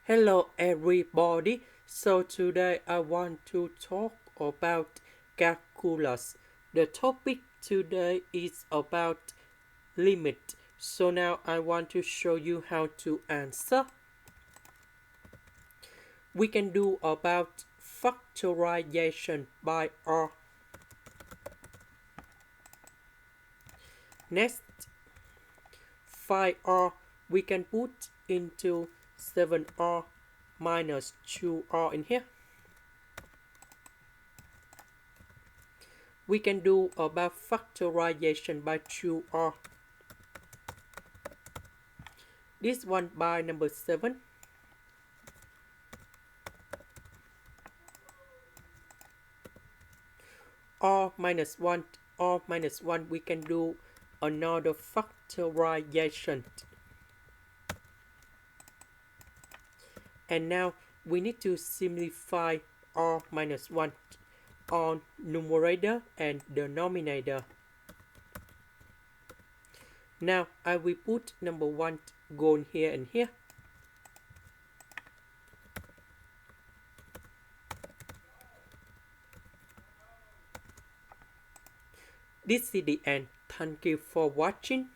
Hello everybody. So today I want to talk about calculus. The topic today is about limit. So now I want to show you how to answer. We can do about factorization by r. Next, 5r we can put into 7r minus 2r in here. We can do about factorization by 2r. This one by number 7. R minus 1, R minus 1, we can do another factorization. And now we need to simplify R minus 1 on numerator and denominator. Now I will put number 1 going here and here. This is the end. Thank you for watching.